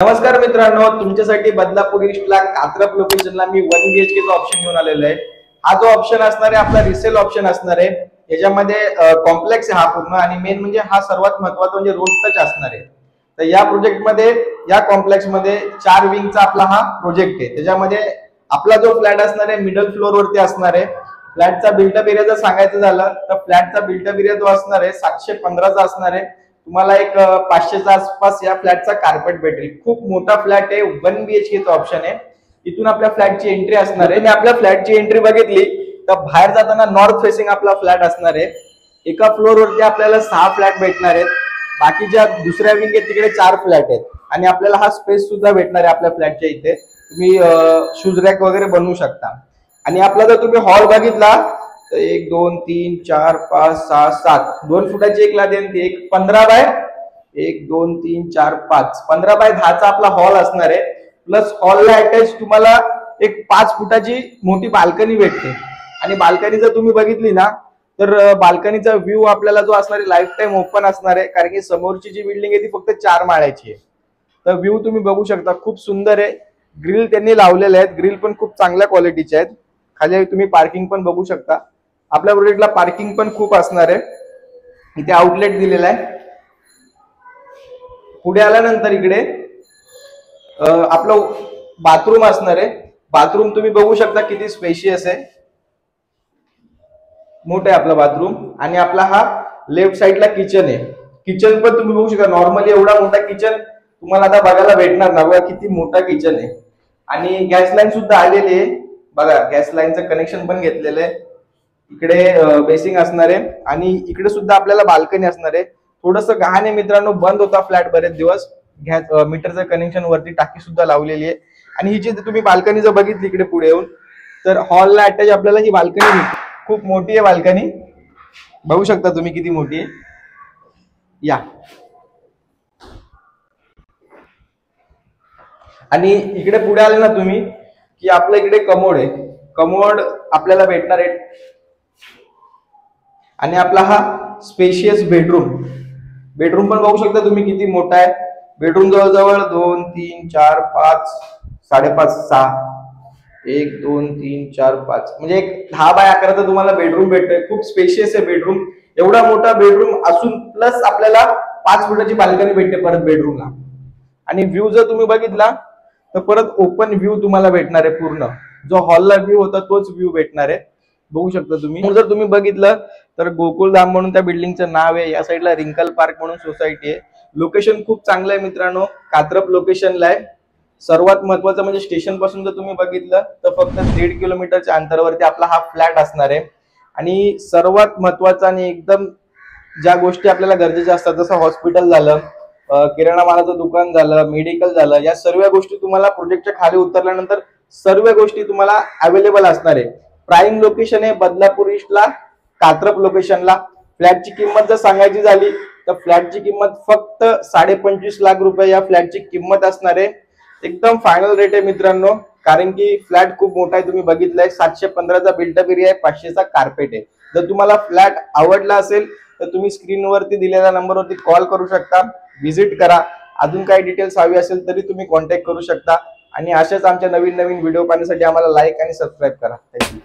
नमस्कार मित्रांनो, तुमच्यासाठी बदलापूर ईस्टला कात्रप लोकेशनला मी 1 BHK चा ऑप्शन घेऊन आलेलो आहे। हा जो ऑप्शन असणार आहे आपला रिसेल ऑप्शन असणार आहे। याच्यामध्ये कॉम्प्लेक्स आहे हा पूर्ण आणि मेन म्हणजे हा सर्वात महत्त्वाचा म्हणजे रोड टच असणार आहे। तर या प्रोजेक्ट मध्ये या कॉम्प्लेक्स मध्ये 4 विंगचा आपला हा प्रोजेक्ट आहे। त्याच्यामध्ये आपला जो फ्लॅट असणार आहे मिडल फ्लोर वरती असणार आहे। फ्लॅटचा बिल्टअप एरिया जर सांगायचं झालं तर फ्लॅटचा बिल्टअप एरिया जो असणार आहे 715 चा असणार आहे। तुम्हाला एक 500 च्या आसपास या फ्लॅटचा कार्पेट भेटेल। खूप मोठा फ्लॅट आहे, 1 BHK चा ऑप्शन आहे। इथून आपल्या फ्लॅटची एंट्री असणार आहे। तुम्ही आपल्या फ्लॅटची एंट्री बघितली तर बाहेर जाताना नॉर्थ फेसिंग आपला फ्लॅट असणार आहे। एका फ्लोर वरती आपल्याला 6 फ्लॅट भेटणार आहेत। बाकीच्या दुसऱ्या विंग आहे तिकडे 4 फ्लॅट आहेत आणि आपल्याला हा स्पेस सुद्धा भेटणार आहे आपल्या फ्लॅटच्या इथे। तुम्ही शूज रॅक वगैरे बनवू शकता। आणि आपला जर तुम्ही हॉल बघितला तर 1 2 3 4 5 6 7 2 फुटाची एक लादी आणि एक 15 बाय 1 2 3 4 5 15 बाय 10 चा आपला हॉल असणार आहे। प्लस हॉलला अटॅच तुम्हाला एक 5 फुटाची मोठी बाल्कनी भेटते। आणि बाल्कनी जर तुम्ही बघितली ना तर बाल्कनीचा व्ह्यू आपल्याला जो असणार आहे लाईफ टाइम ओपन असणार आहे, कारण की समोरची जी बिल्डिंग आहे ती फक्त 4 माळ्याची आहे। तर व्ह्यू तुम्ही बघू शकता, खूप सुंदर आहे। ग्रिल त्यांनी लावलेले आहेत, ग्रिल पण खूप चांगल्या क्वालिटीचे आहेत। खाली तुम्ही पार्किंग पण बघू शकता। आपल्या प्रोजेक्टला पार्किंग पण खूप असणार आहे। इथे आउटलेट दिलेला आहे। पुढे आल्यानंतर इकडे आपलं बाथरूम असणार आहे। बाथरूम तुम्ही बघू शकता किती स्पेशियस आहे, मोठा आहे आपला बाथरूम। आणि आपला हा लेफ्ट साइडला किचन आहे। किचन पण तुम्ही बघू शकता, नॉर्मली एवढा मोठा किचन तुम्हाला आता बघायला भेटणार ना, बघा किती मोठा किचन आहे। आणि गॅस लाईन सुद्धा आलेली आहे, बघा गॅस लाईनचं कनेक्शन पण घेतलेलं आहे। इकडे बेसिंग असणार आहे आणि इकडे सुद्धा आपल्याला बाल्कनी असणार आहे। थोडंसं गहाण आहे मित्रांनो, बंद होता फ्लॅट बरेच दिवस। गॅस मीटरचं कनेक्शन वरती टाकी सुद्धा लावलेली आहे। आणि ही जी तुम्ही बाल्कनी जर बघितली इकडे पुढे येऊन तर हॉलला अटॅच आपल्याला ही बाल्कनी भेटते। खूप मोठी आहे बाल्कनी, बघू शकता तुम्ही किती मोठी आहे। या आणि इकडे पुढे आले ना तुम्ही की आपल्या इकडे कमोड आहे। कमोड आपल्याला भेटणार आहे। आणि आपला हा स्पेशियस बेडरूम पण बघू शकता तुम्ही किती मोठा आहे। बेडरूम जवळजवळ 2 3 4 5 5.5 6 1 2 3 4 5 म्हणजे एक 10 बाय 11 तुम्हाला बेडरूम भेटतोय। खूप स्पेशियस आहे बेडरूम। एवढा मोठा बेडरूम असून प्लस आपल्याला 5 फुटाची बाल्कनी भेटते परत बेडरूमला। आणि व्ह्यू जर तुम्ही बघितला तर परत ओपन व्ह्यू तुम्हाला भेटणार आहे। पूर्ण जो हॉलला व्ह्यू होता तोच व्ह्यू भेटणार आहे, बघू शकता तुम्ही। जर तुम्ही बघितलं तर गोकुळधाम म्हणून त्या बिल्डिंगचं नाव आहे। या साईडला रिंकल पार्क म्हणून सोसायटी आहे। लोकेशन खूप चांगलं आहे मित्रांनो, कात्रप लोकेशनला आहे। सर्वात महत्त्वाचं म्हणजे स्टेशन पासून जर तुम्ही बघितलं तर फक्त 1.5 किलोमीटरच्या अंतरावरती आपला हा फ्लॅट असणार आहे। आणि सर्वात महत्त्वाचं आणि एकदम ज्या गोष्टी आपल्याला गरजेच्या असतात, जसं हॉस्पिटल झालं, किराणा मालाचं दुकान झालं, मेडिकल झालं, या सर्व गोष्टी तुम्हाला प्रोजेक्टच्या खाली उतरल्यानंतर सर्व गोष्टी तुम्हाला अवेलेबल असणार आहे। प्राइम लोकेशन आहे बदलापूर ईस्टला कात्रप लोकेशनला। फ्लॅटची किंमत जर सांगायची झाली तर फ्लॅटची किंमत फक्त 25.5 लाख रुपये या फ्लॅटची किंमत असणार आहे। एकदम फायनल रेट आहे मित्रांनो, कारण की फ्लॅट खूप मोठा आहे। तुम्ही बघितलंय 715 चा बिल्टअप एरिया आहे, 500 चा कार्पेट आहे। जर तुम्हाला फ्लॅट आवडला असेल तर तुम्ही स्क्रीनवरती दिलेल्या नंबरवरती कॉल करू शकता, व्हिजिट करा। अजून काही डिटेल्स हवी असेल तरी तुम्ही कॉन्टॅक्ट करू शकता। आणि अशाच आमच्या नवीन व्हिडिओ पाहण्यासाठी आम्हाला लाईक आणि सबस्क्राईब करा। थँक्यू।